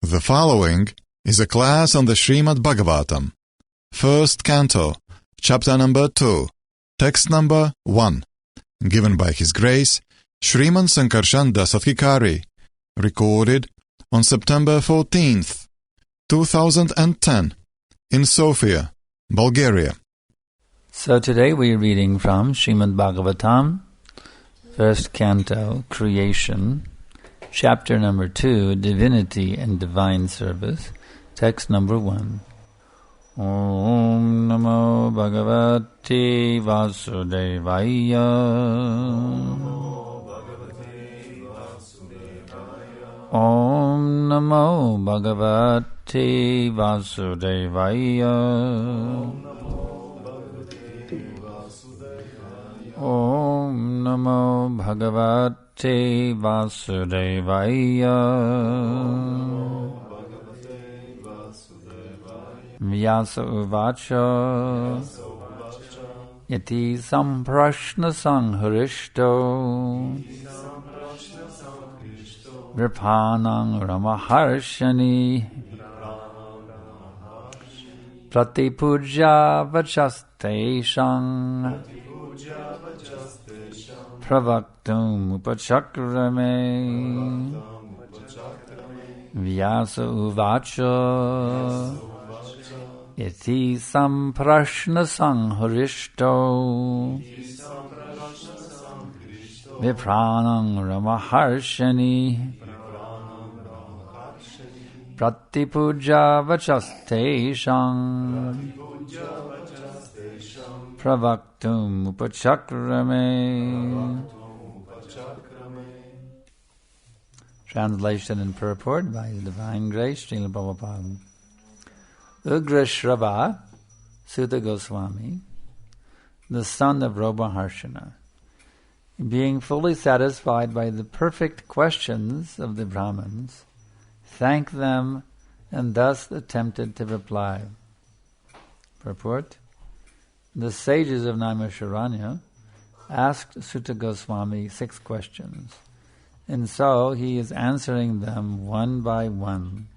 The following is a class on the Srimad Bhagavatam, first canto, chapter number 2, text number 1, given by His Grace Sriman Sankarshan Das Adhikari, recorded on September 14th, 2010, in Sofia, Bulgaria. So today we are reading from Srimad Bhagavatam, first canto, Creation, chapter number 2, Divinity and Divine Service, text number 1. Om Namo Bhagavate Vasudevaya. Om Namo Bhagavate Vasudevaya. Om Namo Bhagavate Vasudevaya. Vyasa Uvacha Yati Samprashna Sangharisto Vripanang Ramaharshani Pratipuja Vachasteshang Pravaktum Upachakrame. Vyasa Uvacha Iti Samprashna Sangharisto Vipranang Ramaharshani Pratipuja Vachasteshang Pravaktum Upachakrame. Translation and purport by His Divine Grace, Srila Prabhupada. Ugrashrava, Sutta Goswami, the son of Robaharshana, being fully satisfied by the perfect questions of the Brahmins, thanked them and thus attempted to reply. Purport. The sages of Naimisharanya asked Sutta Goswami 6 questions, and so he is answering them one by one.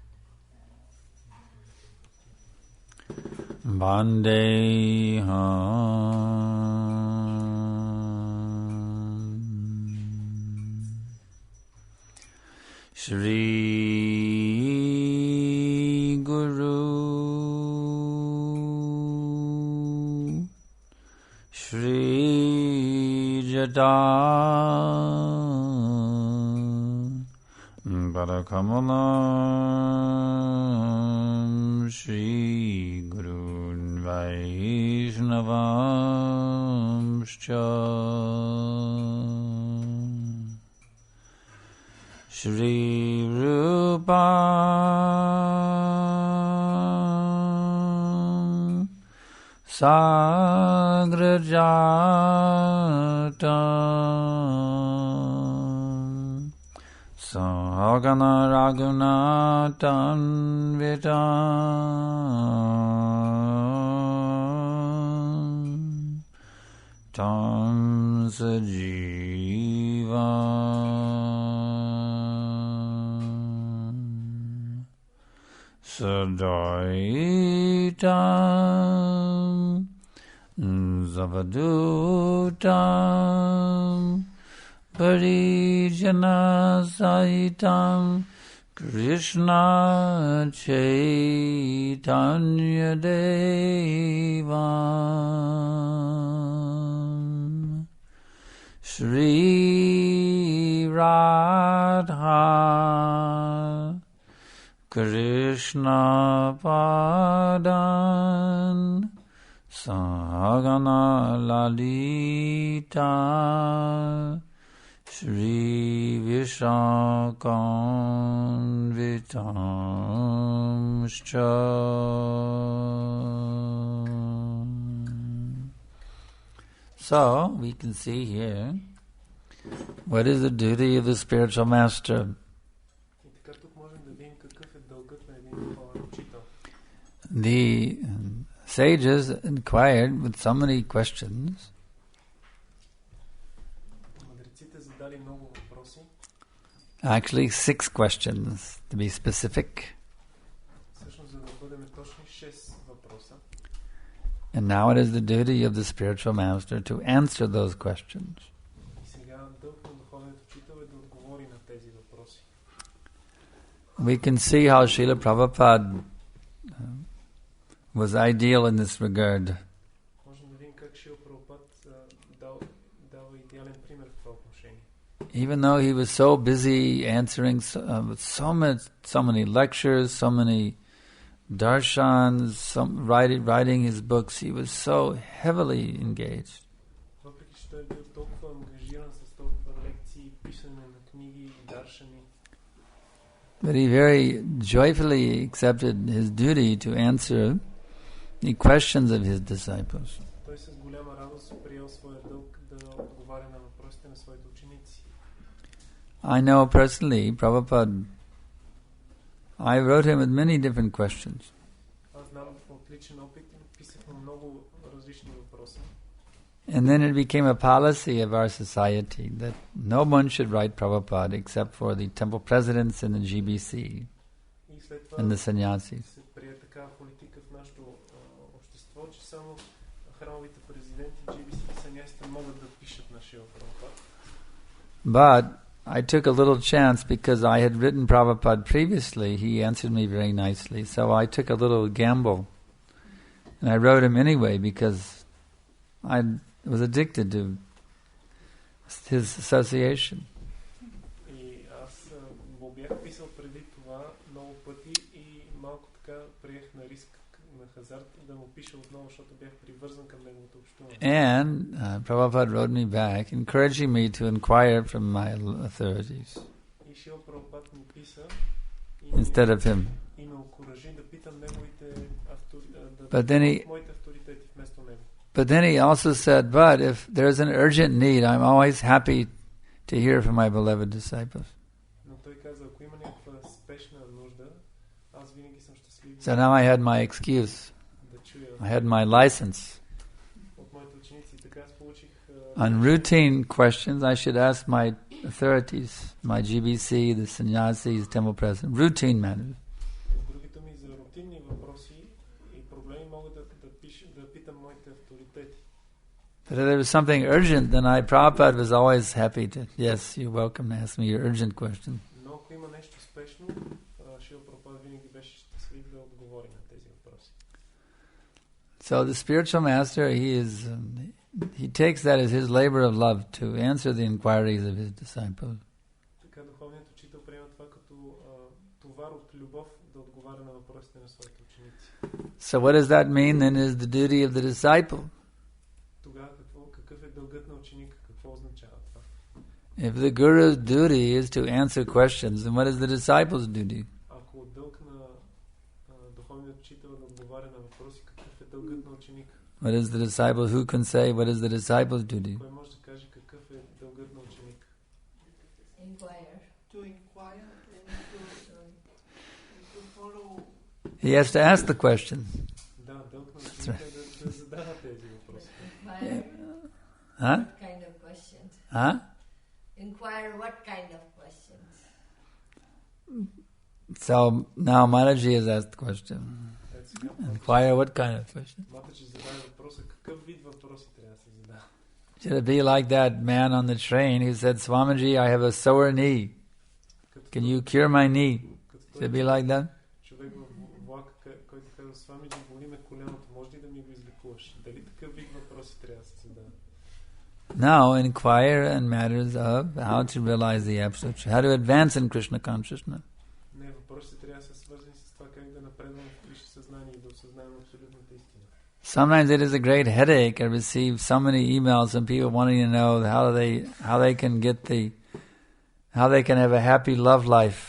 Vandeham Shri Guru Shri Jada Barakamalam Shri Gurun Vaishnavamscha Shri Rupa Sagrajata Sahagana Raghunatan Vitam Tam Sajiva Sadaitam Zavadutam Parijana Sahitam Krishna Chaitanya Devam Shri Radha Krishna Padan Sahagana Lalita Shri Vishakam Vitamscha. So, we can see here, what is the duty of the spiritual master? The sages inquired with so many questions. Actually, 6 questions to be specific. точни 6 въпроса. And now it is the duty of the spiritual master to answer those questions. И сега дълг на духовният учител е да отговори на тези въпроси. We can see how Srila Prabhupada was ideal in this regard. Можем да видим как Шрила Прабхупад дава идеален пример в това отношение. Even though he was so busy answering so many lectures, so many darshans, writing his books, he was so heavily engaged. Въпреки че той е бил толкова ангажиран с толкова лекции, писане на книги и даршани, but he very joyfully accepted his duty to answer the questions of his disciples. той с голяма радост приел своя дълг да отговаря на въпросите на своите ученици. I know personally, Prabhupada, I wrote him with many different questions. Аз знам от личен опит и писах му много различни въпроси. And then it became a policy of our society that no one should write Prabhupada except for the temple presidents and the GBC И след това and the sannyasis. се прие такава политика в нашето общество, че само храмовите президенти, GBC и санясите могат да пишат на Шрила Прабхупад. But I took a little chance because I had written Prabhupada previously. He answered me very nicely. So I took a little gamble. And I wrote him anyway because I was addicted to his association. И аз го бях писал преди това много пъти и малко така приех на риск, на хазарт да му пиша отново, защото бях привързан към неговото общуване. And Prabhupada wrote me back, encouraging me to inquire from my authorities И Шрила Прабхупад ми писа instead of him. и ме окуражи да питам неговите But then he, моите авторитети вместо него. but then he also said, but if there's an urgent need, I'm always happy to hear from my beloved disciples. Но той каза, ако има някаква спешна нужда, аз винаги съм щастлив So now I had my excuse. да чуя I had my license. от моите ученици. Така аз получих On routine questions, I should ask my authorities, my GBC, the sannyasis, temple president, routine matters. други думи за рутинни въпроси и проблеми мога да питам моите авторитети. But if there was something urgent, then Prabhupada was always happy to, yes, you're welcome to ask me your urgent question. Но ако има нещо спешно, Шрила Прабхупад винаги беше щастлив да отговори на тези въпроси. So the spiritual master, he takes that as his labor of love to answer the inquiries of his disciples. Така духовният учител приема това като товар от любов да отговаря на въпросите на своите ученици. So what does that mean then is the duty of the disciple? Тогава какъв е дългът на ученика? Какво означава това? If the guru's duty is to answer questions, then what is the disciple's duty? Ако дълг на духовният учител да отговаря на въпроси, какъв е дългът на ученика? What is the disciple? Who can say what is the disciple's duty? Кой може да каже какъв е дългът на ученика? Inquire. To inquire and to follow. He has to ask the question. Да, дълг на ученика е да задава тези въпроси. Inquire Huh? what kind of questions? Huh? Inquire what kind of questions? So now Mataji has asked the question. Inquire what kind of question? Матаджи задава въпроса, какъв вид въпроси трябва да се задава? Should it be like that man on the train who said, Swamiji, I have a sore knee. Can you cure my knee? Should it be like that? Човек в влака, който казва, Свамиджи, боли ме коляното, може ли да ми го излекуваш? Дали такъв вид въпроси трябва да се задава? Now inquire in matters of how to realize the absolute truth, how to advance in Krishna consciousness. Не, въпросите трябва да са свързани с това как да напредваме в Кришна съзнание и да осъзнаем абсолютната истина. Sometimes it is a great headache. I receive so many emails from people wanting to know how they can have a happy love life.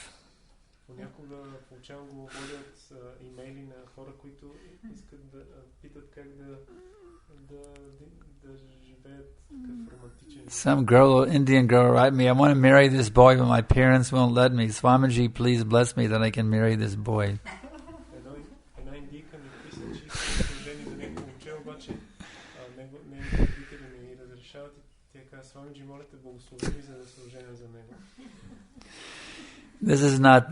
Понякога получавам главоли от имейли на хора, които искат да питат как да живеят такъв романтичен. Some Indian girl write me, I want to marry this boy, but my parents won't let me. Swamiji, please bless me that I can marry this boy. Една индийка ми писа, че иска да се жени за някакво момче, обаче неговите родители ми разрешават и тя казва, Свамиджи, моля те, благослови ми, за да се оженя за него. This is not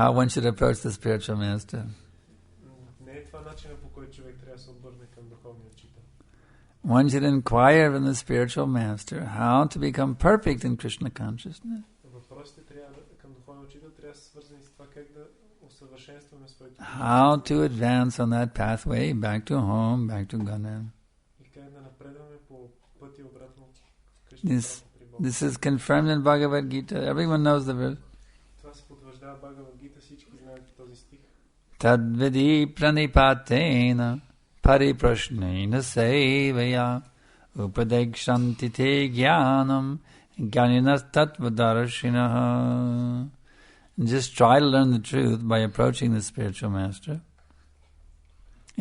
how one should approach the spiritual master. начинът, по който човек трябва да се обърне към духовния учител. One should inquire from the spiritual master how to become perfect in Krishna consciousness. Въпросите към духовния учител трябва да са свързани с това как да усъвършенстваме своето. How to advance on that pathway back to home, back to Ghana. И как да напредваме по пътя обратно в Кришна. This is confirmed in Bhagavad Gita. Everyone knows the verse. Това се потвърждава в Бхагавад Гита, всички знаят този стих. Tad vidi pranipatena pariprashnena sevaya upadekshanti te jnanam jnaninas tattvadarshinaha. Just try to learn the truth by approaching the spiritual master.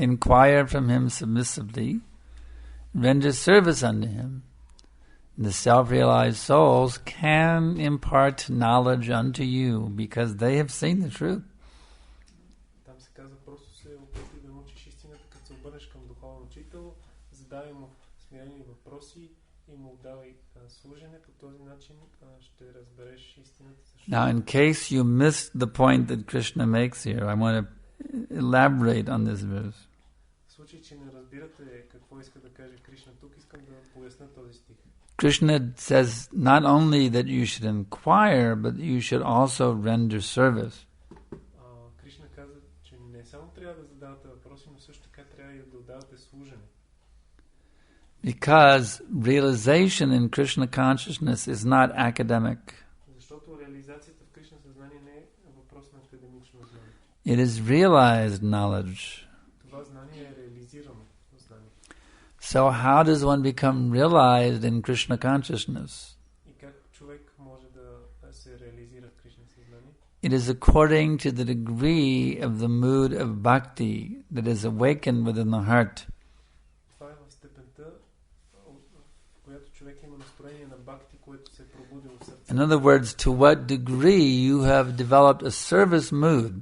Inquire from him submissively. Render service unto him. The self-realized souls can impart knowledge unto you because they have seen the truth. Там се казва, просто се опитай да научиш истината, като се обърнеш към духовен учител, задай му смирени въпроси и му давай служене. По този начин ще разбереш истината. Now, in case you missed the point that Krishna makes here, I want to elaborate on this verse. В случай, че не разбирате какво иска да каже Кришна тук, искам да поясня този стих. Krishna says not only that you should inquire, but you should also render service. Кришна каза, че не само трябва да задавате въпроси, но също така трябва и да отдавате служене. Because realization in Krishna consciousness is not academic. Защото реализацията в Кришна съзнание не е въпрос на академично знание. It is realized knowledge. Това знание е реализирано знание. So how does one become realized in Krishna consciousness? И как човек може да се реализира в Кришна съзнание? It is according to the degree of the mood of bhakti that is awakened within the heart. Това е в степента, в която човек има настроение на бхакти, което се е пробудило в сърцето. In other words, to what degree you have developed a service mood.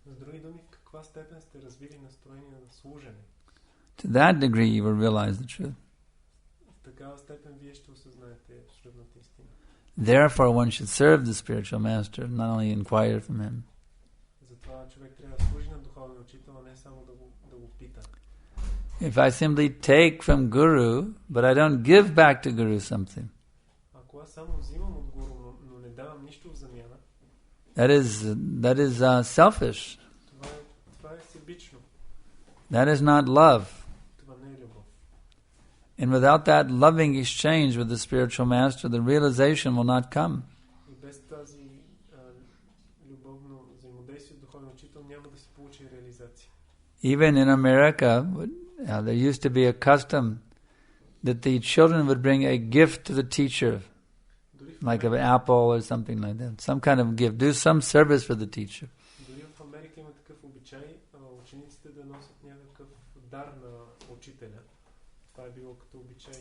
С други думи, в каква степен сте развили настроение на служене? To that degree you will realize the truth. В такава степен вие ще осъзнаете абсолютната истина. Therefore, one should serve the spiritual master, not only inquire from him. Затова човек трябва да служи на духовния учител, а не само да го пита. If I simply take from Guru, but I don't give back to Guru something, Ако аз само взимам от Гуру, но не давам нищо в замяна, that is selfish. това е себично. That is not love. Това не е любов. And without that loving exchange with the spiritual master, the realization will not come. И без тази любовно взаимодействие с духовния учител няма да се получи реализация. Even in America, there used to be a custom that the children would bring a gift to the teacher, like an apple or something like that, some kind of gift, do some service for the teacher. Дори в Америка има такъв обичай учениците да носят някакъв дар на учителя. Това е било като обичай.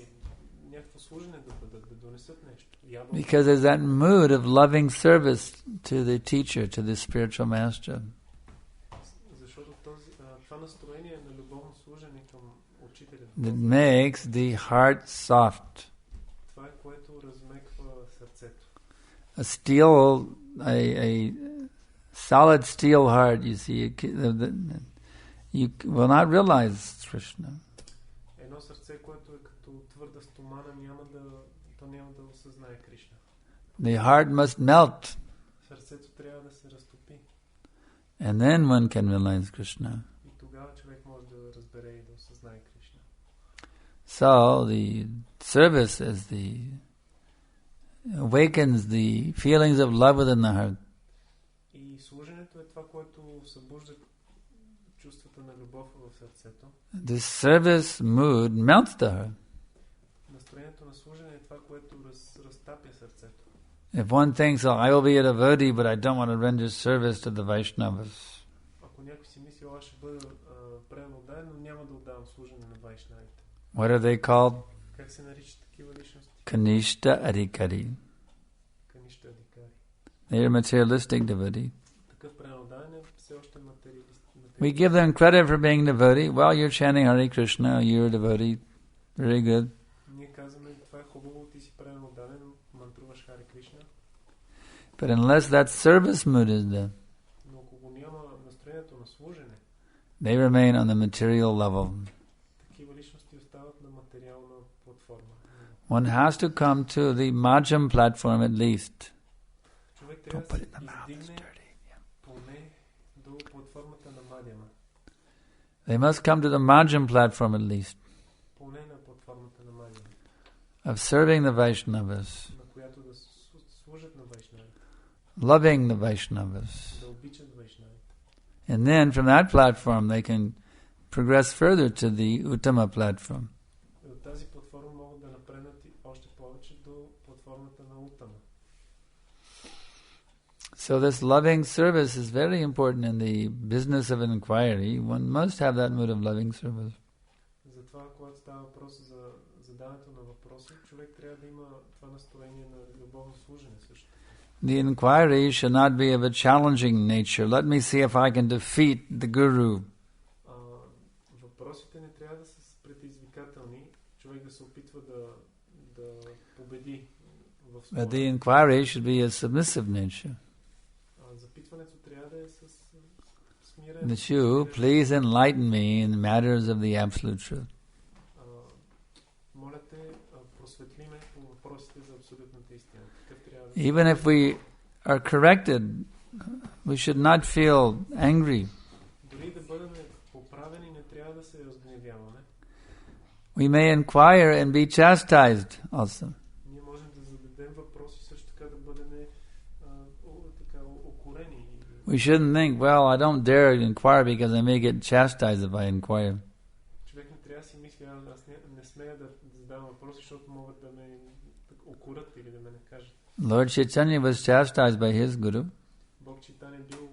Някакво служене да донесат нещо. Because there's that mood of loving service to the teacher, to the spiritual master. Защото това настроение на любовно служене към учителя. That makes the heart soft. Това е което размеква сърцето. A solid steel heart, you see, you will not realize Krishna. Едно сърце, което е като твърда стомана, няма да осъзнае Кришна. The heart must melt. Сърцето трябва да се разтопи. And then one can realize Krishna. И тогава човек може да разбере и да осъзнае Кришна. So the service awakens the feelings of love within the heart. И служенето е това, което събужда чувствата на любов в сърцето. The service mood melts the heart. Настроението на служене е това, което разтапя сърцето. If one thinks, oh, I will be a devotee, but I don't want to render service to the Vaishnavas. Ако някой си мисли, аз ще бъда предан отдаден, но няма да отдавам служене на вайшнавите. What are they called? Как се наричат такива личности? Kanishta Adhikari. Каништа Адхикари. They are materialistic devotee. Такъв предан отдаден е все още материалист. We give them credit for being devotee. Well, you're chanting Hare Krishna, you're a devotee. Very good. Ние казваме, това е хубаво, ти си предан отдаден, мантруваш Харе Кришна. But unless that service mood is there, Но ако го няма настроението на служене, They remain on the material level. Такива личности остават на материална платформа. One has to come to the Majjhim platform at least. Човек трябва да се издигне поне до платформата на Мадьяма. They must come to the Majjhim platform at least. Поне на платформата на Мадьяма. Of serving the Vaishnavas. На която да служат на Вайшнавите. Loving the Vaishnavas. Да обичат Вайшнавите. And then from that platform they can progress further to the Uttama platform. И от тази платформа могат да напреднат още повече до платформата на Уттама. So this loving service is very important in the business of inquiry. One must have that mood of loving service. Затова, когато става въпрос за задаването на въпроси, човек трябва да има това настроение на любовно служене също. The inquiry should not be of a challenging nature. Let me see if I can defeat the guru. Въпросите не трябва да са предизвикателни. Човек да се опитва да победи в спора. But the inquiry should be a submissive nature. Запитването трябва да е с смирение. That you please enlighten me in matters of the absolute truth. Моля те, просветли ме по въпросите за абсолютната истина. Even if we are corrected, we should not feel angry. Дори да бъдем поправени, не трябва да се разгневяваме. We may inquire and be chastised also. Ние можем да зададем въпроси, също така да бъдем укорени. We shouldn't think, well, I don't dare inquire because I may get chastised if I inquire. Човек не трябва да си мисли, аз не смея да задавам въпроси, защото могат да ме укорят или да ме накажат. Lord Chaitanya was chastised by his guru. Бог Чайтаня бил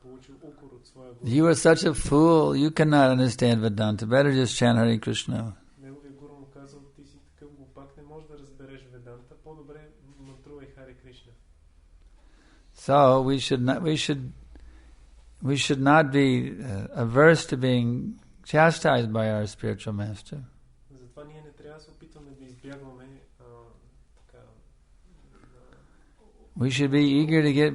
получил укор от своя гуру. You are such a fool, you cannot understand Vedanta. Better just chant Hare Krishna. Неговия гуру му казал, ти си такъв глупак, не можеш да разбереш Веданта, по-добре мантрувай Харе Кришна. So we should not be averse to being chastised by our spiritual master. Затова ние не трябва да се опитваме да избягваме We should be eager to get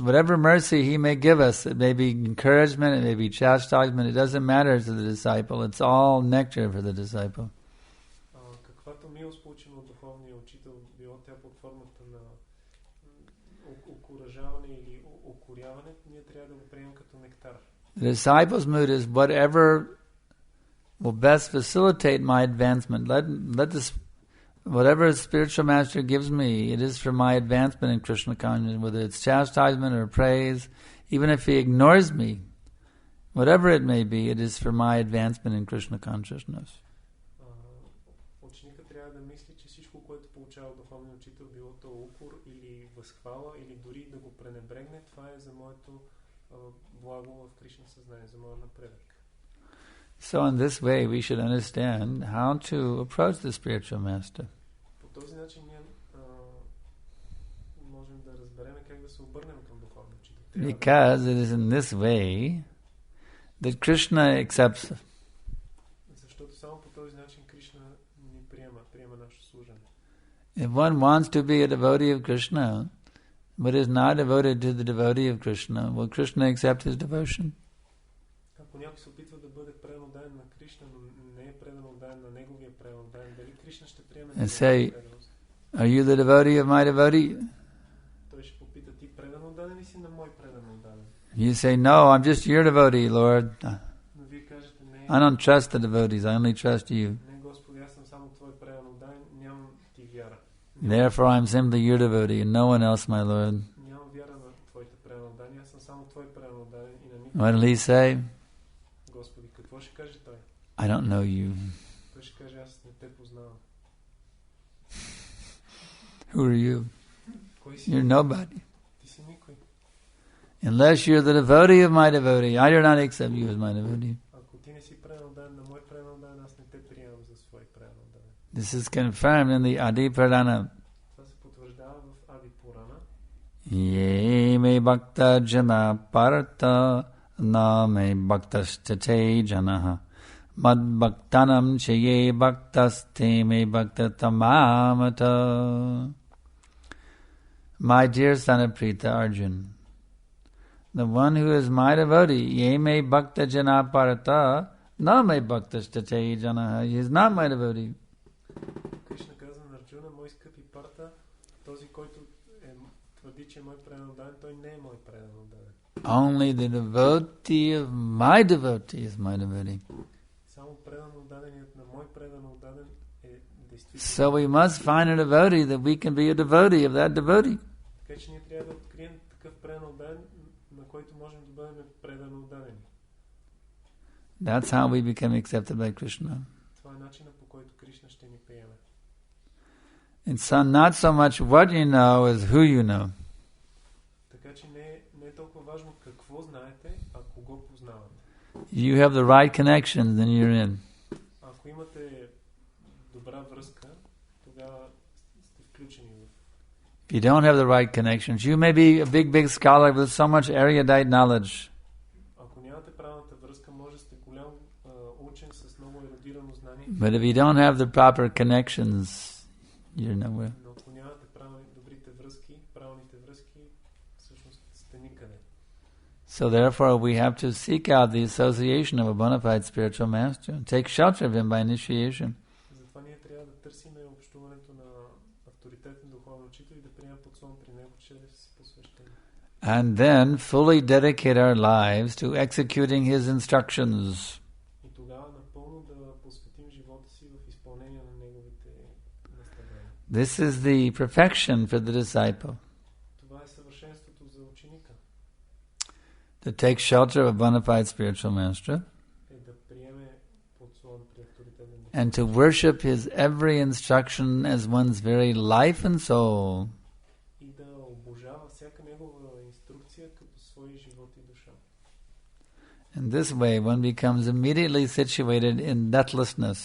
whatever mercy he may give us. It may be encouragement, it may be chastisement. It doesn't matter to the disciple. It's all nectar for the disciple. Каквато милост получим от духовния учител, било тя под формата на окуражаване или укоряване, ние трябва да го приемем като нектар. The disciple's mood is whatever will best facilitate my advancement. Let this whatever spiritual master gives me, it is for my advancement in Krishna consciousness, whether it's chastisement or praise, even if he ignores me, whatever it may be, it is for my advancement in Krishna consciousness. Ученика трябва да мисли, че всичко, което получава духовния учител, било то укор или възхвала, или дори да го пренебрегне, това е за моето благо в Кришна съзнание, за моя напредък. So in this way we should understand how to approach the spiritual master. По този начин ние можем да разберем как да се обърнем към духовния учител. Because it is in this way that Krishna accepts us. Защото само по този начин Кришна ни приема нашето служене. If one wants to be a devotee of Krishna, but is not devoted to the devotee of Krishna, will Krishna accept his devotion? Ако някой се опитва да бъде преданен на Кришна, но не е преданен на неговия преданен, дали Кришна ще приеме неговия преданост? Are you the devotee of my devotee? Той ще попита, ти преданен ли си на мой преданен? You say, no, I'm just your devotee, Lord. Но вие кажете, не. I don't trust the devotees, I only trust you. Не, Господи, аз съм само твой преданен, нямам ти вяра. Therefore I'm simply your devotee and no one else, my Lord. Нямам вяра на твоите преданен, аз съм само твой преданен и на никой. What will he say? Господи, какво ще каже той? I don't know you. Той ще каже, аз не те познавам. Who are you? Кой си? You're nobody. Ти си никой. Unless you're the devotee of my devotee, I do not accept you as my devotee. Ако ти не си преданен на мой преданен, аз не те приемам за свой преданен. This is confirmed in the Adi Purana. Това се потвърждава в Ади Пурана. Ye me bhakta jana parta na me bhaktastate janaha mad bhaktanam chaye bhaktaste me bhaktatamamata. My dear son of Prita Arjun, The one who is my devotee, ye me bhakta jana parata, na me bhakta shtachayi jana. He is not my devotee. Кришна каза на Арджуна, мой скъпи парта, този, който твърди, че е мой предан отдаден, той не е мой предан отдаден. Only the devotee of my devotee is my devotee. Само предан отдаденият на мой предан отдаден е действително. So we must find a devotee that we can be a devotee of that devotee. Така че ние трябва да открием такъв предан отдаден, на който можем да бъдем предан отдадени. That's how we become accepted by Krishna. Това е начинът, по който Кришна ще ни приеме. It's not so much what you know as who you know. Така че не е толкова важно какво знаете, а кого познавате. You have the right connections, then you're in. Ако имате добра връзка, тогава сте включени в. If you don't have the right connections, you may be a big scholar with so much erudite knowledge. Ако нямате правилната връзка, може да сте голям учен с много ерудирано знание. But if you don't have the proper connections, you're nowhere. Но ако нямате добрите връзки, правилните връзки, всъщност сте никъде. So therefore we have to seek out the association of a bona fide spiritual master, take shelter of him by initiation. Затова ние трябва да търсиме общуването на авторитетен духовен учител и да приемем подслон при него чрез посвещение. And then fully dedicate our lives to executing his instructions. И тогава напълно да посветим живота си в изпълнение на неговите наставления. This is the perfection for the disciple. Това е съвършенството за ученика. To take shelter of a bona fide spiritual master Е да приеме подслон при авторитетен духовен and to worship his every instruction as one's very life and soul. и да обожава всяка негова инструкция като свой живот и душа. In this way one becomes immediately situated in deathlessness.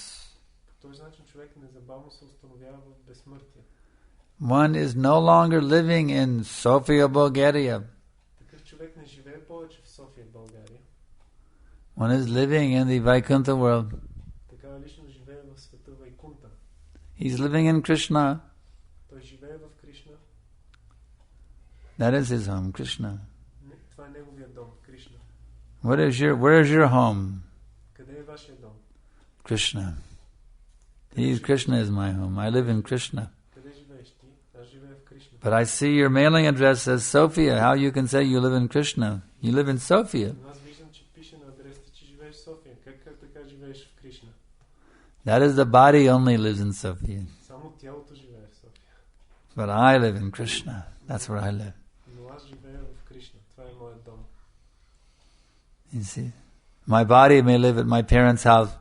По този начин човек незабавно се установява в безсмъртие. One is no longer living in Sofia, Bulgaria. Такъв човек не живее повече в София, България. One is living in the Vaikuntha world. Така лично живее в света Вайкунта. He's living in Krishna. Той живее в Кришна. That is his home, Krishna. Това е неговия дом, Кришна. Where is your home? Къде е вашия дом? Krishna. Krishna is my home. I live in Krishna. Къде живееш ти? Аз живея в Кришна. But I see your mailing address says Sofia. How you can say you live in Krishna? You live in Sofia. Аз виждам, че пише на адреса, че живееш в София. Как така живееш в Кришна? That is the body only lives in Sofia. Само тялото живее в София. But I live in Krishna. That's where I live. Но аз живея в Кришна. Това е моят дом. You see? My body may live at my parents' house.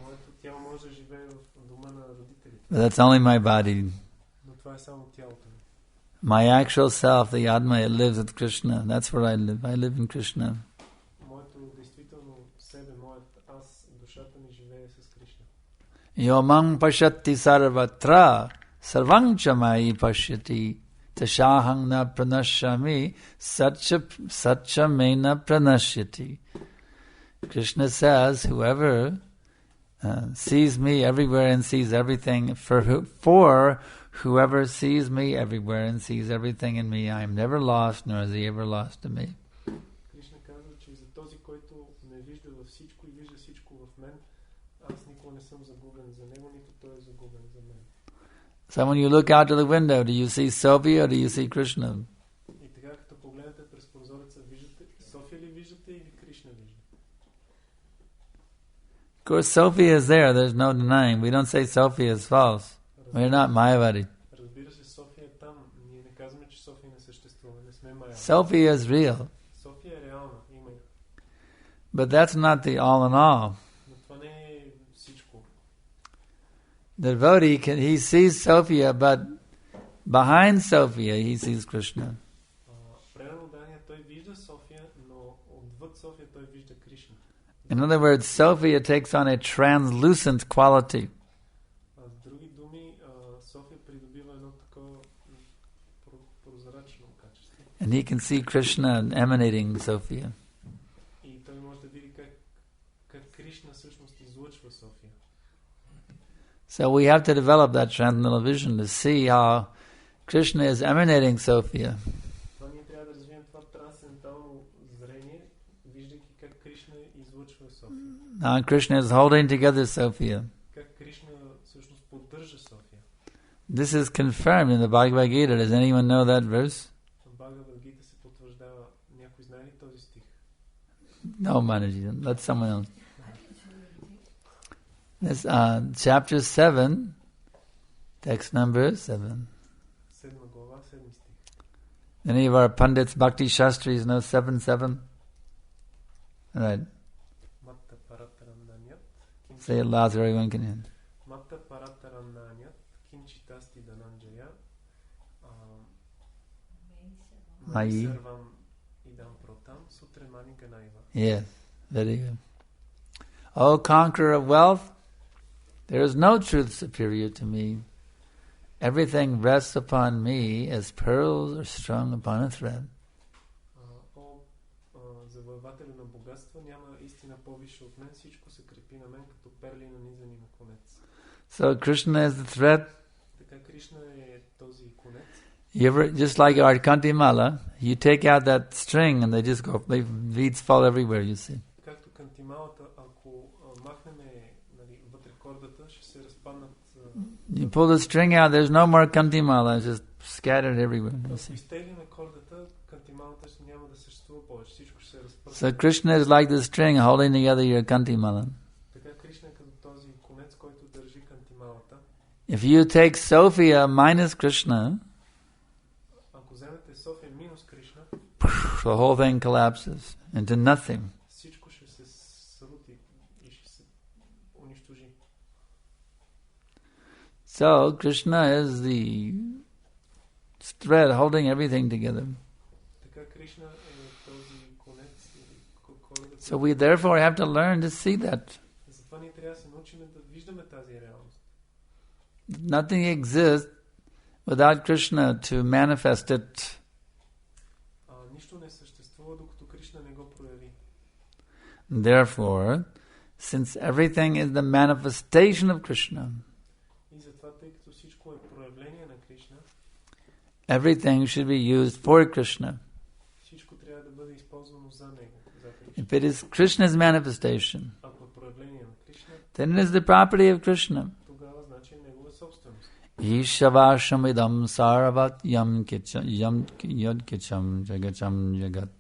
Моето тяло може да живее в дома на родителите. But that's only my body. Но това е само тялото ми. My actual self, the Atma, it lives at Krishna. That's where I live. I live in Krishna. Моето действително себе, моят аз, душата ми живее с Кришна. Yomang pashati sarvatra sarvang chamai pashyati tashahang na pranashami satcha mena pranashyati. Krishna says, whoever sees me everywhere and sees everything, for whoever sees me everywhere and sees everything in me, I am never lost, nor is he ever lost to me. Кришна казва, че за този, който ме вижда във всичко и вижда всичко в мен, аз никога не съм загубен за него, нито той е загубен за мен. So when you look out to the window, do you see Sophia or do you see Krishna? И така, като погледнете през прозореца, виждате София ли виждате или Кришна виждате? Of course, Sophia is there. There's no denying. We don't say Sophia is false. We're not Mayavadi. Разбира се, София е там. Ние не казваме, че София не съществува. Не сме Майя. Sophia is real. София е реална. Има я. But that's not the all in all. Но това не е всичко. The devotee, he sees Sophia, but behind Sophia he sees Krishna. Предан отдания, той вижда София, но отвъд София той вижда Кришна. In other words, Sophia takes on a translucent quality. С други думи, София придобива едно такова прозрачно качество. And he can see Krishna emanating Sophia. И той може да види как Кришна всъщност излъчва София. So we have to develop that transcendental vision to see how Krishna is emanating Sophia. Това ние трябва да развием това трансцендентално специално зрение, виждайки как Кришна излъчва София. Now Krishna is holding together Sophia. Как Кришна всъщност поддържа София. This is confirmed in the Bhagavad Gita. Does anyone know that verse? В Бхагавад Гита се потвърждава. Някой знае ли този стих? No, Manaji. Let someone else. This chapter 7, text number 7. 7 глава, 7 стих. Any of our Pandits, Bhakti Shastris know 7:7? Right. Matta Paratarananyat. Say it loud so everyone can hear. Matta Paratarananyat. Kinchitasti Dananjaya. Mayi. Sarvam Idam Protam. Sutremani Ganaiva. Yes, very good. O conqueror of wealth, there is no truth superior to me. Everything rests upon me as pearls are strung upon a thread. Завоевателю на богатство, няма истина по-висша от мен, всичко се крепи на мен като перли нанизани на конец. So Krishna is the thread. Така Кришна е този конец. You ever, just like our Kantimala, you take out that string and they just go, the beads fall everywhere, you see. Както кантималата, ако махнеме вътре кордата, ще се разпаднат. You pull the string out, there's no more Kantimala, it's just scattered everywhere. You see. Изтеглиме кордата, кантималата няма да съществува повече, всичко ще се разпадне. So Krishna is like the string holding together your Kantimala. Така Кришна е като този конец, който държи кантималата. If you take Sophia minus Krishna, ако вземете София минус Кришна, the whole thing collapses into nothing. всичко ще се срути и ще се унищожи. So Krishna is the thread holding everything together. Така Кришна е този конец или кордата. So we therefore have to learn to see that. Затова ние трябва да се научим да виждаме тази реалност. Nothing exists without Krishna to manifest it. Нищо не съществува, докато Кришна не го прояви. Therefore, since everything is the manifestation of Krishna, И затова, тъй като всичко е проявление на Кришна, everything should be used for Krishna. всичко трябва да бъде използвано за него, за Кришна. If it is Krishna's manifestation, Ако е проявление на Кришна, then it is the property of Krishna. тогава значи е негова собственост. Ishavashamidam saravat yam kicham jagacham jagat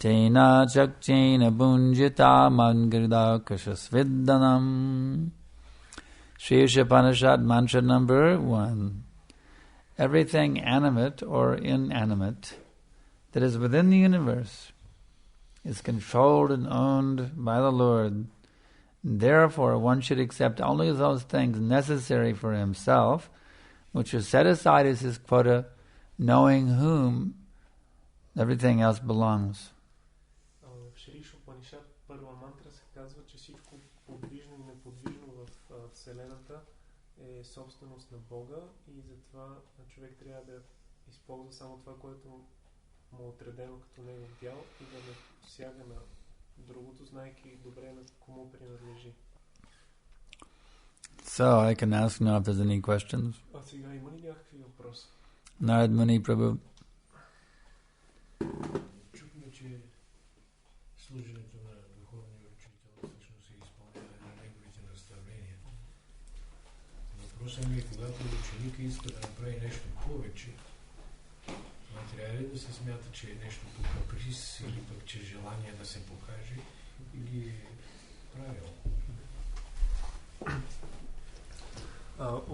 tena chakchena bunjita mangrida kashasviddanam. Shri Upanishad mantra number 1. Everything animate or inanimate that is within the universe is controlled and owned by the Lord. Therefore, one should accept only those things necessary for himself, which is set aside as his quota, knowing whom everything else belongs. В Шри Упанишад първа мантра се казва, че всичко подвижно и неподвижно в Вселената е собственост на Бога и затова човек трябва да използва само това, което му е отредено като негов дял и да не посяга на другото, знайки добре на кому принадлежи. So I can ask now if there's any questions. А сега има ли някакви въпроси? Narad Muni Prabhu. Чухме, че служенето на духовния учител всъщност е изпълнение на неговите наставления. Въпросът ми е, когато ученика иска да направи нещо повече, това трябва ли да се смята, че е нещо по каприз или пък, че желание да се покаже, или е правилно?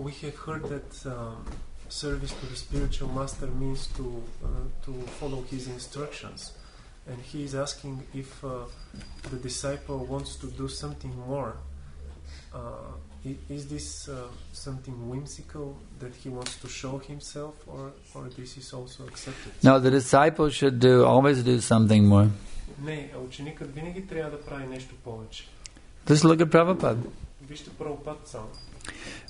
We have heard that service to the spiritual master means to follow his instructions, and he is asking if the disciple wants to do something more. Is this something whimsical that he wants to show himself, or this is also accepted? No, the disciple should always do something more. Не, ученикът винаги трябва да прави нещо повече. Just look at Prabhupada. Вижте Прабхупад само.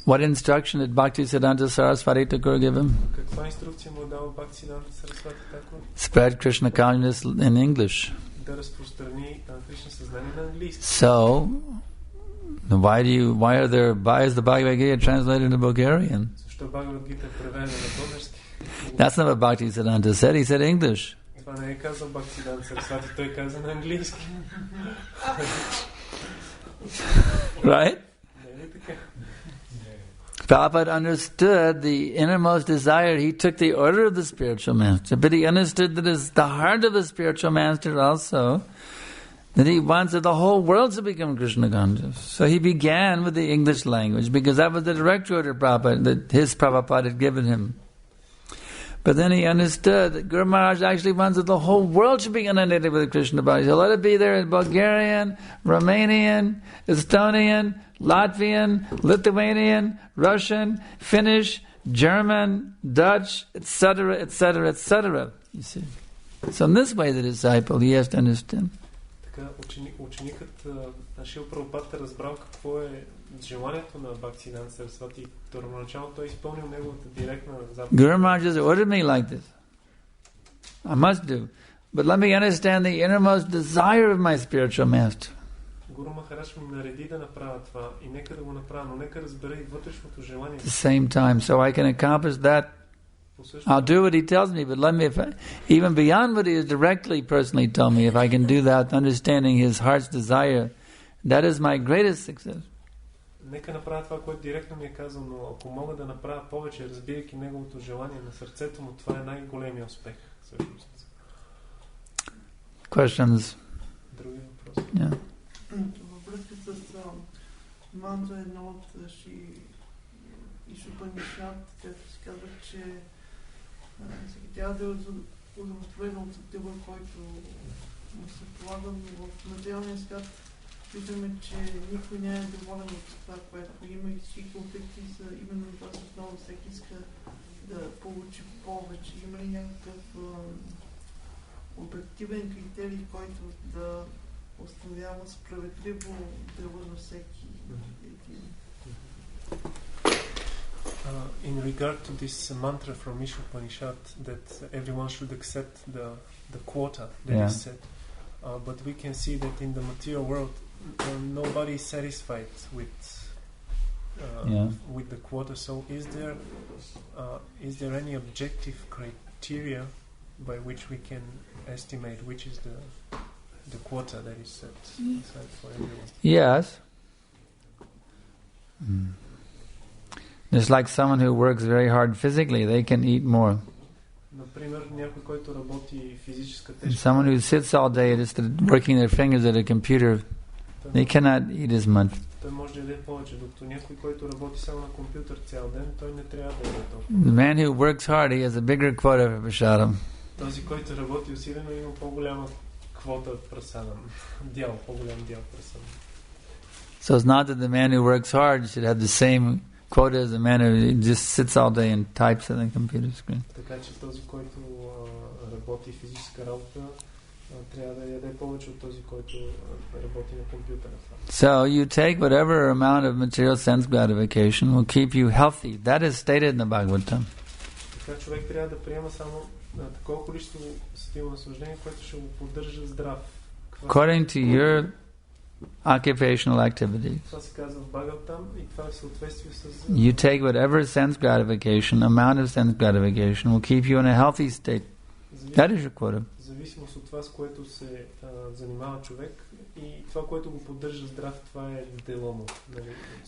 What instruction did Bhaktisiddhanta Saraswati Thakur give him? Каква инструкция му дава Бхактисиданта Сарасвати Такур? Spread Krishna consciousness in English. Да разпространи Кришна съзнание на английски. So, why is the Bhagavad Gita translated into Bulgarian? Защо Бхагавад Гита е преведена на български? That's not what Bhaktisiddhanta said. He said English. Това Това не е казал Бхактисиданта Сарасвати, той каза на английски. Right? Не е ли така? Prabhupada understood the innermost desire. He took the order of the spiritual master, but he understood that it's the heart of the spiritual master also, that he wants the whole world to become Krishna conscious. So he began with the English language because that was the direct order Prabhupada, that his Prabhupada had given him. But then he understood that Guru Maharaj actually wants that the whole world should be inundated with Krishna bhakti. So let it be there in Bulgarian, Romanian, Estonian, Latvian, Lithuanian, Russian, Finnish, German, Dutch, etc., etc., etc. You see. So in this way, the disciple, he has to understand. Така, ученикът на Шрила Прабхупада разбрал какво е желанието на Бхактисиданта Сарасвати. Първоначално той изпълнил неговата директна заповед. Guru Maharaj has ordered me like this. I must do. But let me understand the innermost desire of my spiritual master. Гуру Махарадж ми нареди да направя това и нека да го направя, но нека разбера и вътрешното желание. At the same time, so I can accomplish that. I'll do what he tells me, but let me, even beyond what he has directly, personally told me, if I can do that, understanding his heart's desire, that is my greatest success. Нека направя това, което директно ми е казал, но ако мога да направя повече, разбирайки неговото желание на сърцето му, това е най-големия успех. Всъщност. Questions? Други въпроси? Yeah. Във връзка с мантра едно от Ишупанишат, където се казва, че трябва да е удовлетворен от съдба, който му се полага, но в материалния свят виждаме, че никой не е доволен от това, което има и всички конфликти са именно това с основа. Всеки иска да получи повече. Има ли някакъв обективен критерий, който да установява справедливо дела на всеки един? In regard to this mantra from Ishopanishad that everyone should accept the quota that is set, but we can see that in the material world nobody is satisfied with the quota. So is there any objective criteria by which we can estimate which is the quota that is set aside for everyone? Yes. Just like someone who works very hard physically, they can eat more. Например, някой, който работи физическа тежка. Someone who sits all day just working their fingers at a computer, they cannot eat as much. Той може да яде повече, докато някой, който работи само на компютър цял ден, той не трябва да яде толкова. The man who works hard, he has a bigger quota for prasadam. Този, който работи усилено, има по-голяма квота прасадам. Дял, по-голям дял прасадам. So it's not that the man who works hard should have the same quota as the man who just sits all day and types on the computer screen. Така че този, който работи физическа работа, трябва да яде повече от този, който работи на компютъра. So you take whatever amount of material sense gratification will keep you healthy. That is stated in the Bhagavatam. Така човек трябва да приема само такова количество стилно наслаждение, което ще го поддържа здрав. According to your occupational activities. Това се казва в Бхагаватам и това е в съответствие с... You take whatever sense gratification, amount of sense gratification will keep you in a healthy state. That is your quota. Зависимост от това, с което се занимава човек и това, което го поддържа здрав, това е дело му.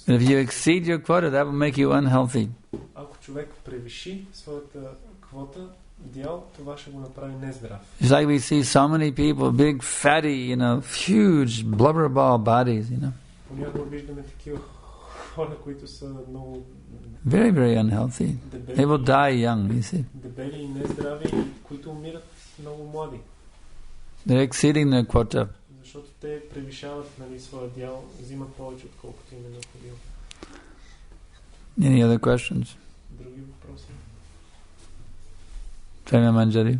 If you exceed your quota, that will make you unhealthy. Ако човек превиши своята квота, дял, това ще го направи нездрав. It's like we see so many people, big, fatty, huge blubberball bodies, Понякога виждаме такива хора, които са много... Very, very unhealthy. They will die young, you see. Дебели и нездрави, които умират много млади. They're exceeding their quota. Защото те превишават своя дял, взимат повече, отколкото им е необходимо. Any other questions? Други въпроси? Prema Manjari.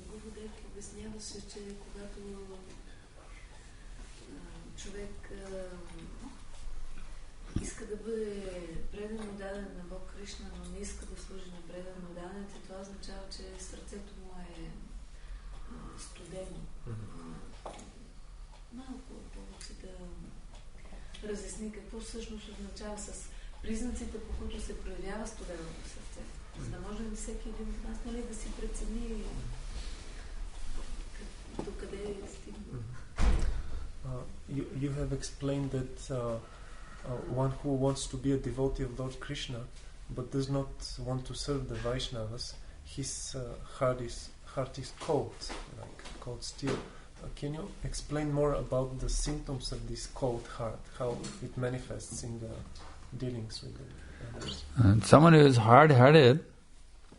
Гурудев обяснява се, че когато човек иска да бъде предано даден на Бог Кришна, но не иска да служи на предано дадените, това означава, че сърцето му е студено. Малко повече да разясни какво всъщност означава с признаците, по които се проявява студеното сърце. За да може всеки един от нас да си прецени You have explained that one who wants to be a devotee of Lord Krishna but does not want to serve the Vaishnavas, his heart is cold steel. Can you explain more about the symptoms of this cold heart, how it manifests in the dealings with the others? Someone who is hard-hearted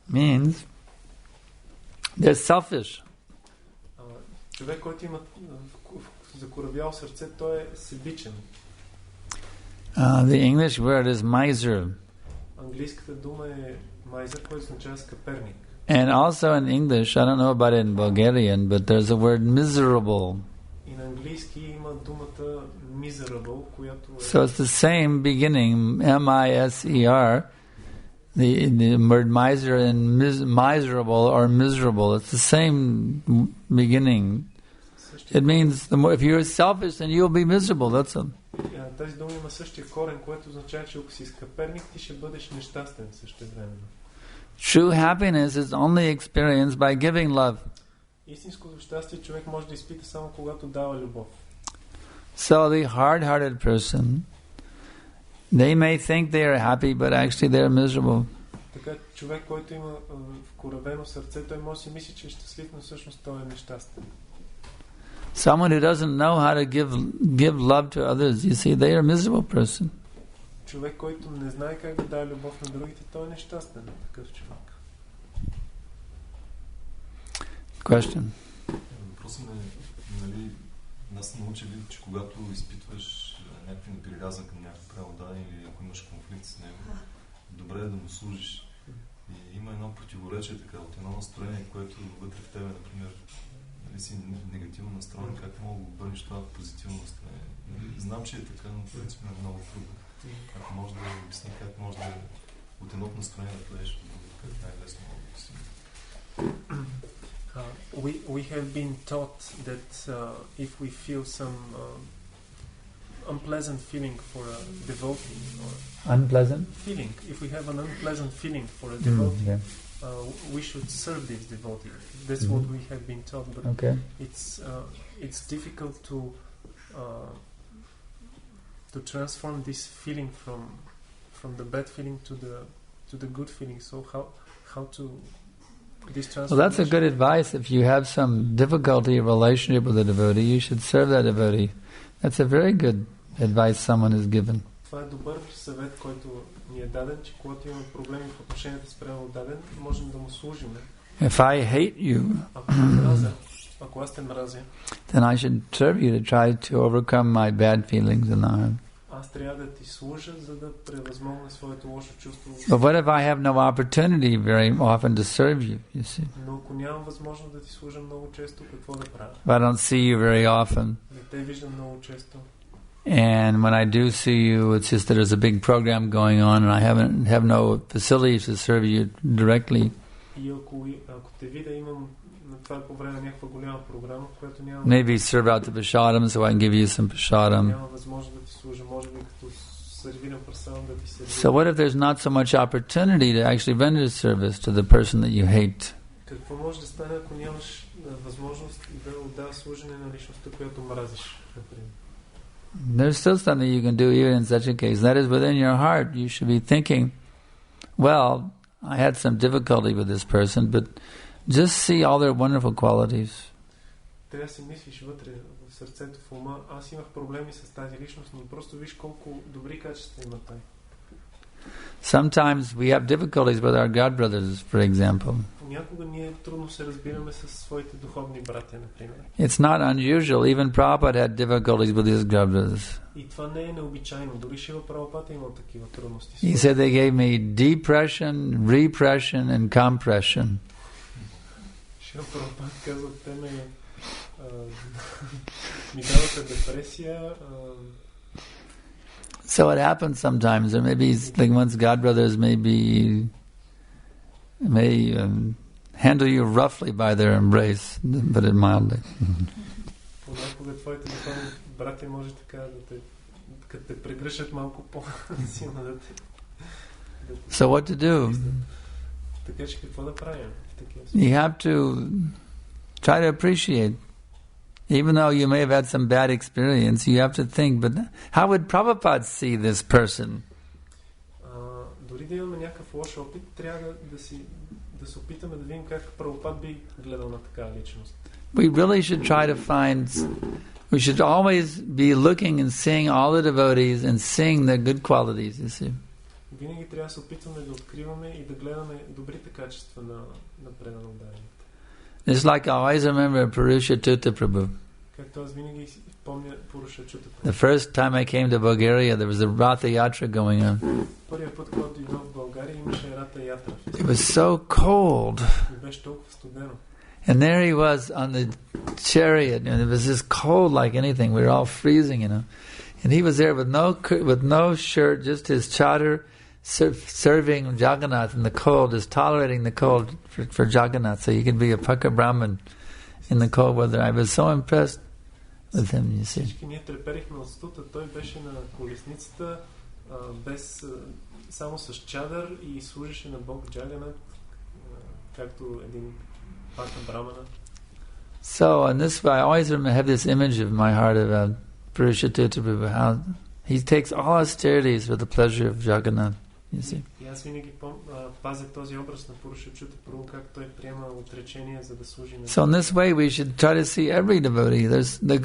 means they're selfish. Човек, който има закоравяло сърце, той е себичен. The English word is miser. Английската дума е майзер, който означава скъперник. And also in English, I don't know about it in Bulgarian, but there's a word miserable. И на английски има думата miserable, която е... So it's the same beginning, M-I-S-E-R. The word miser and miserable or miserable, it's the same beginning. It means if you're selfish, then you'll be miserable. That's all. Тази дума има същия корен, което означава, че ако си скъперник, ти ще бъдеш нещастен същевременно. True happiness is only experienced by giving love. Истинското щастие човек може да изпита само когато дава любов. So the hard-hearted person, they may think they are happy, but actually they are miserable. Така човек, който има вкоравено сърце, той може да си мисли, че е щастлив, но всъщност той е нещастен. Someone who doesn't know how to give love to others, you see, they are a miserable person. Човек, който не знае как да даде любов на другите, той е нещастен. Такъв човек. Question. Въпросът е, нали, нас са научили, че когато изпитваш някакви неприлязън към някакво праводание или ако имаш конфликт с него, добре е да му служиш. И има едно противоречие така, от едно настроение, което вътре в тебе, например, нали, си негативно настроен, как мога да обърнеш това в позитивно настроение. Нали, знам, че е така, но в принцип е много трудно. Ако може да обясни как може да от едното настроение да бъдеш от другото, как най-лесно мога да обясни. We have been taught that if we feel some unpleasant feeling for a devotee, or Unpleasant? feeling, if we have an unpleasant feeling for a devotee, we should serve this devotee. That's what we have been taught, but it's difficult to transform this feeling from the bad feeling to the good feeling. So how to this transformation? Well, that's a good advice. If you have some difficulty in relationship with a devotee, you should serve that devotee. That's a very good advice someone has given. Това е добър съвет, който ни е даден, че когато имаме проблеми в отношенията спрямо даден, можем да му служим. If I hate you, ако аз те мразя, then I should serve you to try to overcome my bad feelings in the heart. Аз трябва да ти служа, за да превъзмогна своето лошо чувство. But what if I have no opportunity very often to serve you, you see? Но ако нямам възможност да ти служа много често, какво да правя? If I don't see you very often, Не те виждам много често. and when I do see you, it's just that there's a big program going on and I have no facilities to serve you directly. И ако те видя, имам на това по време някаква голяма програма, в която нямам... Maybe serve out the prashadam so I can give you some prashadam. Няма възможност да ти служа, може би като сервирам прасадам да ти сервирам. So what if there's not so much opportunity to actually render service to the person that you hate? Какво може да стане, ако нямаш възможност да отдаваш служене на личността, която мразиш, например? There's still something you can do even in such a case. That is within your heart. You should be thinking, well, I had some difficulty with this person, but just see all their wonderful qualities. Трябва да си мислиш вътре в сърцето, в ума. Аз имах проблеми с тази личност, но просто виж колко добри качества има той. Sometimes we have difficulties with our God brothers, for example. Някога ние трудно се разбираме с своите духовни братя, например. It's not unusual. Even Prabhupada had difficulties with his God brothers. И това не е необичайно. Дори Шила Прабхупада имал такива трудности. He said they gave me depression, repression, and compression. Шила Прабхупада казал, те ми даваха депресия. So it happens sometimes, or maybe like one's God brothers may handle you roughly by their embrace, but it mildly. Понякога твоите духовни братя може така да те прегръщат малко по-силно да те... So what to do? Така че какво да правим? You have to try to appreciate Even though you may have had some bad experience, you have to think, but how would Prabhupada see this person? Дори да имаме някакъв лош опит, трябва да се опитаме да видим как Прабхупад би гледал на такава личност. We really should try to find, we should always be looking and seeing all the devotees and seeing their good qualities, you see. Винаги трябва да се опитваме да откриваме и да гледаме добрите качества на преданно дарените. It's like I always remember Purushotutta Prabhu. Както аз винаги помня Пурушотutta The Prabhu. first time I came to Bulgaria, there was a Ratha Yatra going on. Първият път, когато дойдох в България, имаше Рата Ятра. It was so cold. И беше толкова студено. And there he was on the chariot, and it was just cold like anything. We were all freezing, you know. And he was there with no shirt, just his chadar, serving Jagannath in the cold, just tolerating the cold for Jagannath, so you could be a Paka Brahmin in the cold weather. I was so impressed with him, you see. Всички ние треперихме от стута. Той беше на колесницата, без, само с чадър и служеше на Бог Джаганат, както един Пака Брамана. So in this way, I always have this image of my heart of Purushotutta Prabhu, how he takes all austerities for the pleasure of Jagannath, you see. И аз винаги пазя този образ на Пурушотutta Прабhu, как той приема отречение, за да служи на. So in this way, we should try to see every devotee. There's the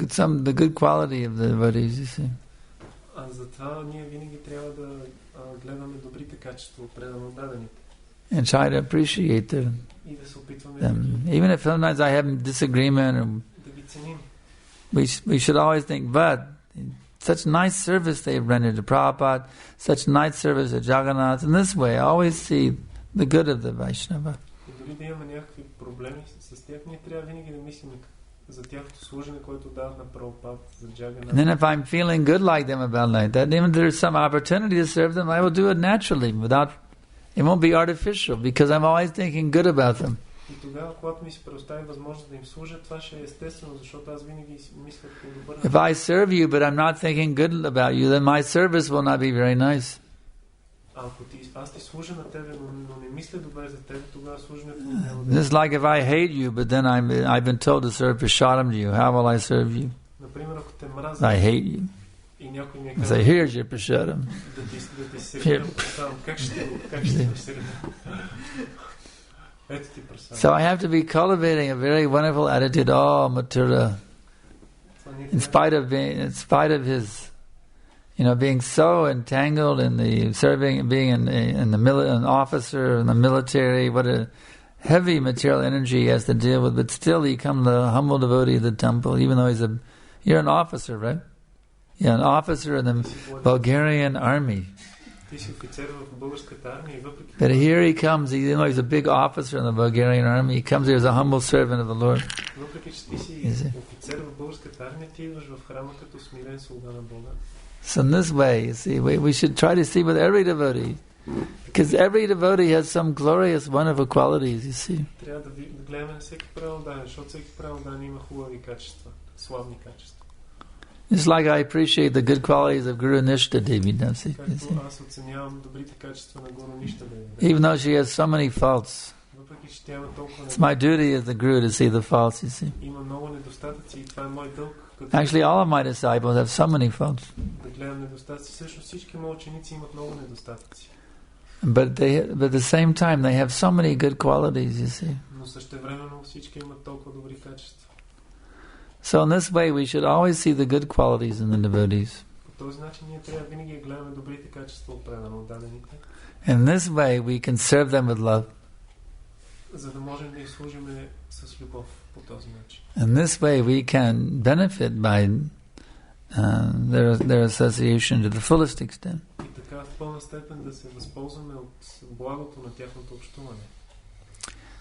good quality of the devotees, you see. Затова ние винаги трябва да гледаме добрите качества от преданно дадените. And try to appreciate them. И да се опитваме Even if sometimes I have disagreement, да ги ценим. We should always think, but such nice service they've rendered to Prabhupada, such nice service to Jagannath. In this way, I always see the good of the Vaishnava. И дори да имаме някакви проблеми с тях, ние трябва винаги да мислим за тяхното служене, което дават на Прабхупад, за Джаганат. And then if I'm feeling good like them about like that, even if there's some opportunity to serve them, I will do it naturally, it won't be artificial, because I'm always thinking good about them. И тогава, когато ми се предостави възможност да им служа, това ще е естествено, защото аз винаги мисля по-добър. If I serve you, but I'm not thinking good about you, then my service will not be very nice. Ако аз ти служа на тебе, но не мисля добре за тебе, тогава служенето ми няма да. This is like if I hate you, but then I've been told to serve Prashadam to you. How will I serve you? Например, ако те мразя, I hate you. И някой ми Say, here's your Prashadam. Да ти сервирам Прасадам. Как ще сервирам? Ето ти Прасадам. So I have to be cultivating a very wonderful attitude. Oh, Mathura. In spite of his, being so entangled in the serving, being an officer in the military, what a heavy material energy he has to deal with. But still, he becomes the humble devotee of the temple, even though you're an officer, right? Yeah, an officer in the Bulgarian army. But here he comes, even though he's a big officer in the Bulgarian army, he comes here as a humble servant of the Lord. So in this way, you see, we should try to see with every devotee, because every devotee has some glorious, wonderful qualities, you see. It's like I appreciate the good qualities of Guru Nishta Devi. Even though she has so many faults, it's my duty as the Guru to see the faults, you see. Actually, all of my disciples have so many faults. But at the same time, they have so many good qualities, you see. So in this way, we should always see the good qualities in the devotees. In this way, we can serve them with love. In this way, we can benefit by their association to the fullest extent.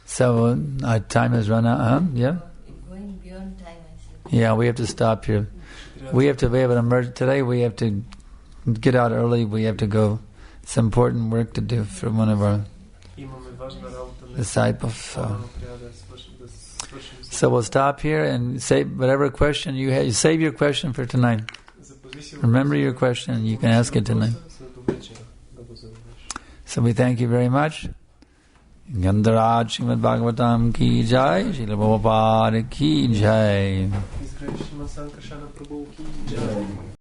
So our time has run out. Yeah. Going beyond time. Yeah, we have to stop here. We have an emergency today. We have to get out early. We have to go. It's important work to do for one of our disciples. So we'll stop here and say whatever question you have. You save your question for tonight. Remember your question. You can ask it tonight. So we thank you very much. Gandharaj Srimad Bhagavatam ki jai, Srila Prabhupada ki jai. Изгреш Санкаршана Прабhu ki jai.